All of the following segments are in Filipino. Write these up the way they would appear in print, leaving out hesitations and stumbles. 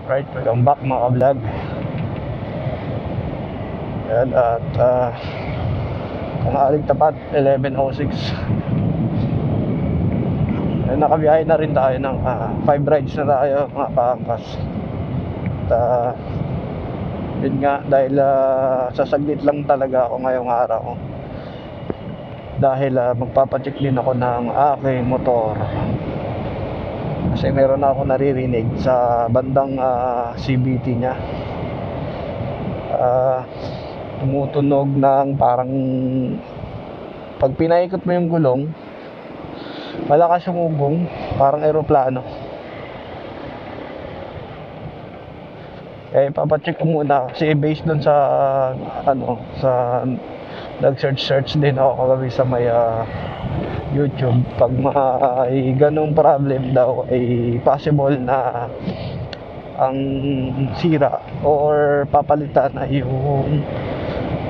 Right, welcome back mga ka-vlog. Ayan, at tanghaling tapat, 11:06. Ayan, nakabiyahe na rin tayo ng 5 rides na tayo mga kaangkas. At yun nga, dahil sasaglit lang talaga ako ngayong araw. Dahil magpapacheck din ako ng aking motor. Kasi meron na ako naririnig sa bandang CVT niya. Tumutunog ng parang pag pinaikot mo yung gulong, malakas yung ugong, parang eroplano. Papacheck ko muna kasi based dun sa sa nag-search din ako kagabi sa may YouTube. Pag may ganong problem daw ay possible na ang sira or papalitan na yung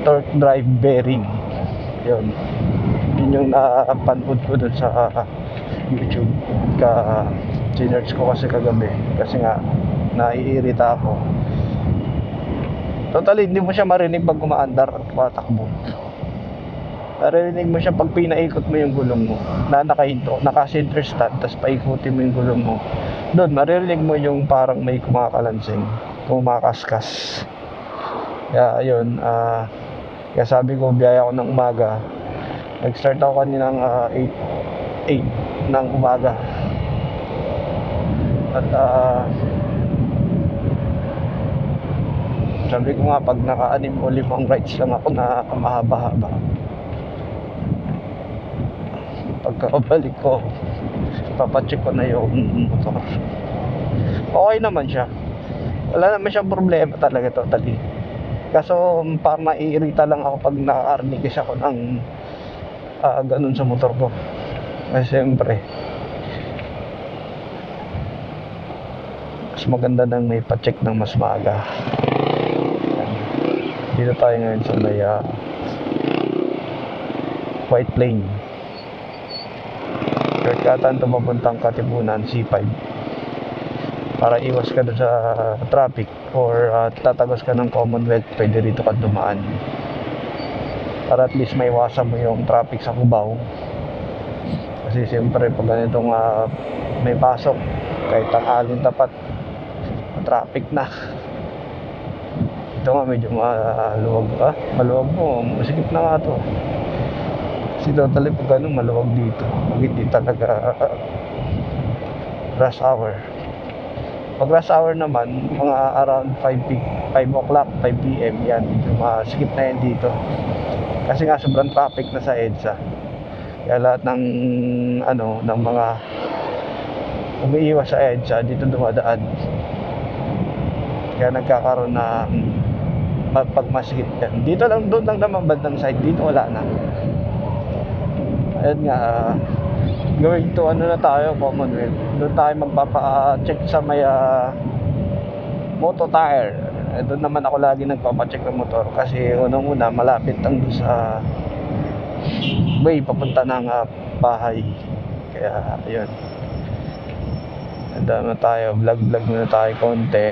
torque drive bearing. Yun yung napanood ko dun sa YouTube. Sinerch ko kasi kagabi kasi nga naiirita ako. Totally hindi mo siya marinig pag kumaandar at patakbo. Narinig mo siya pag pinaikot mo yung gulong mo na nakahinto, naka-center stand, tapos paikutin mo yung gulong mo. Doon maririnig mo yung parang may kumakalansing, kumakaskas. Kaya yun, kaya sabi ko biyaya ako ng umaga. Nag-start ako kaninang 8 ng umaga. At sabi ko nga pag naka-6 o 5 rides lang ako na mahaba-haba. Pagkabalik ko, papacheck ko na yung motor. Okay naman siya. Wala naman siyang problema talaga totally. Kaso parang naiirita lang ako pag naka-arnigis ako ng ganun sa motor ko. Kasi siyempre mas maganda nang may pa-check ng mas maaga. Dito tayo ngayon sa may White Plain. Shortcutan ito papuntang Katipunan C5 para iwas ka doon sa traffic or tatagos ka ng Commonwealth. Pwede rito ka dumaan para at least maiwasan mo yung traffic sa Cubao. Kasi siyempre pag ganitong may pasok kahit tanghaling tapat, traffic na. Ito nga medyo maluwag po, masikip na nga to. Kasi totally pag ganun maluwag dito, pag hindi talaga rush hour. Pag rush hour naman, mga around 5 o'clock, 5 p.m. yan, masikip na yan dito. Kasi nga sobrang traffic na sa EDSA. Kaya lahat ng ng mga umiiwas sa EDSA dito dumadaan. Kaya nagkakaroon na pag masikip yan. Dito lang, doon lang naman bandang side, dito wala na. Ayun nga, going to na tayo, Commonwealth. Doon tayo magpapa-check sa may Moto Tire. Doon naman ako lagi nagpapa-check ng motor kasi unang-una malapit ang sa way papunta ng bahay. Kaya ayun, na tayo, vlog muna tayo konti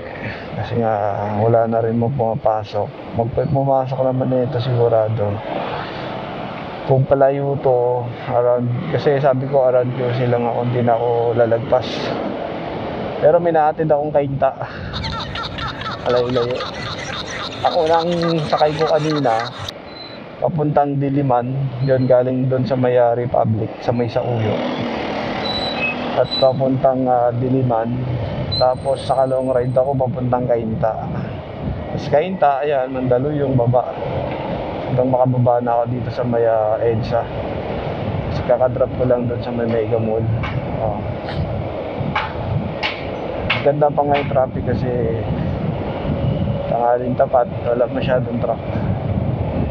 kasi nga wala na rin mo pumapasok. Pumasok naman nito sigurado. Kung palayo to around, kasi sabi ko around QC lang ako, hindi na ako lalagpas. Pero may naatid akong kainta. Alayo-layo. Ako nang sakay ko kanina papuntang Diliman, yun galing doon sa may Republic, sa may Sauyo. At papuntang Diliman, tapos sa long ride ako papuntang Kainta. Tapos Kainta, ayan, Mandaluyong baba. Hanggang makababa na ako dito sa may EDSA. Kasi kakadrop ko lang doon sa may Mega Mall. Ganda pa nga yung traffic kasi tanghaling tapat, wala masyadong truck.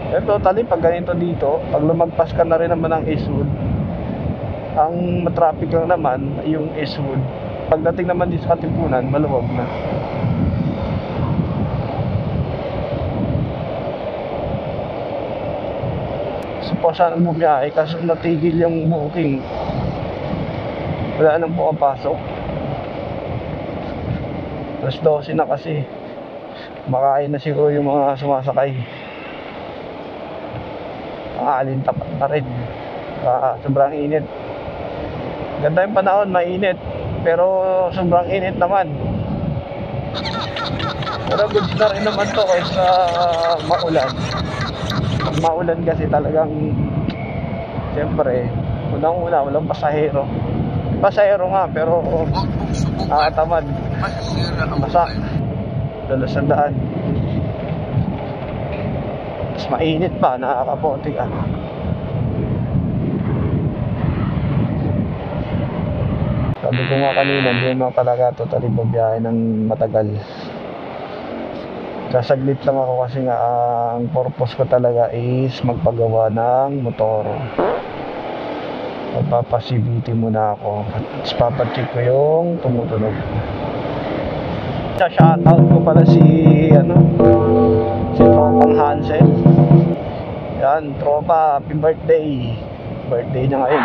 Pero totally pag ganito dito, pag lumagpas ka na rin naman ng Eastwood, ang matraffic lang naman yung Eastwood. Pagdating naman dito sa Katipunan, maluwag na. Supposan ang bumiyahe kaso natigil yung booking. Wala nang pumapasok. Alas 12 na kasi. Makain na siguro yung mga sumasakay. Alin tapat na rin. Sobrang init. Ganda yung panahon, mainit. Pero sobrang init naman. Pero goods na rin naman to kaysa maulan. Pag maulan kasi talagang siyempre, unang-una, walang pasahero. Pasahero nga, pero nakakatamad. Basa. Dalas ang daan. Mas mainit pa, nakakapote ka. Sabi ko nga kanina, hindi naman talaga totally babiyahe ng matagal. Sasaglit lang ako kasi nga ang purpose ko talaga is magpagawa ng motor. Magpapa-CVT muna ako at papacheck ko yung tumutunog. Shoutout ko pala si Tropang Hansel. Yan, Tropa, happy birthday. Birthday niya ngayon.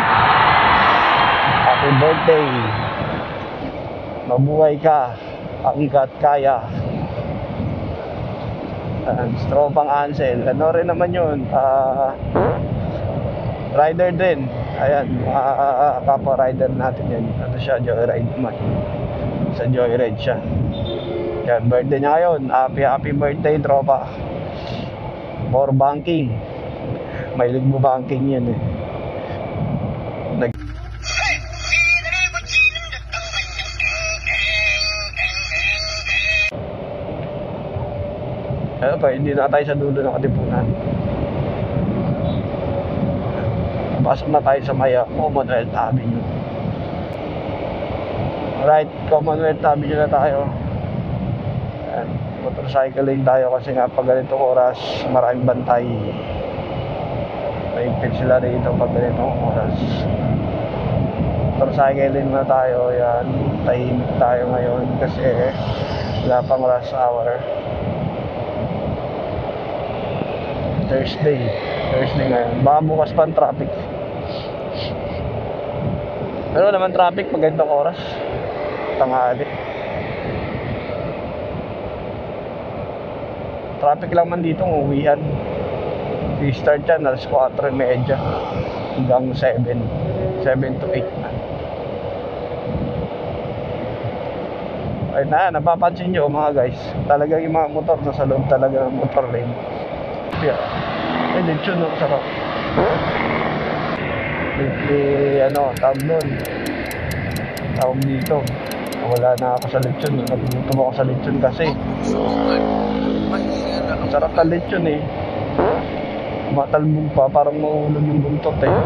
Happy birthday. Mabuhay ka hanggat kaya. Tropang Hansel. Ano rin naman yun, rider din. Ayan, kapwa rider natin yan. Ano siya, joyride man. Sa joyride siya. Yan, birthday niya ngayon. Happy birthday, Tropa. For banking. Mahilig mo banking yan eh. Ano pa, hindi na tayo sa dulo ng Katipunan. Pasok na tayo sa Maya, Commonwealth Avenue. Alright, Commonwealth Avenue na tayo. Ayan, motorcycling tayo kasi nga pag ganitong oras, maraming bantay. Mahigpit sila rito pag ganitong oras. Motorcycling na tayo, yan. Tahimik tayo ngayon kasi wala pang rush hour. Thursday ngayon. Baka bukas pa ang traffic. Pero naman traffic pag ganitong oras. Tanghali. Traffic lang man dito ng uwian. I-start yan alas 4:30 hanggang 7 to 8 na. Ayun na, napapansin nyo mga guys, talagang yung mga motor nasa loob talaga ng motor lane. Ay, lechon no, sarap. Tawag nun. Tawag dito. Wala na ako sa lechon. Nagugutom ako sa lechon kasi. Sarap na lechon eh. Matalbog pa, parang mahulog yung buntot eh.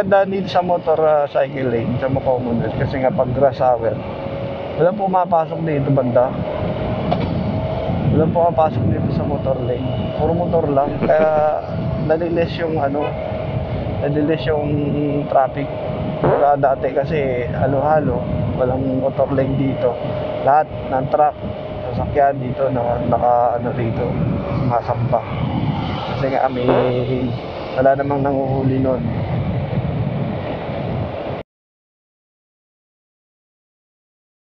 Ganda dito sa motorcycle lane, sa Commonwealth kasi nga pag rush hour, walang pumapasok dito banda. Walang pumapasok dito sa motor lane. Puro motor lang, kaya nalilis yung nalilis yung traffic. Kaya dati kasi halo-halo, walang motor lane dito. Lahat ng truck, sasakyan dito naka dito, masampa. Kasi nga wala namang nanguhuli nun.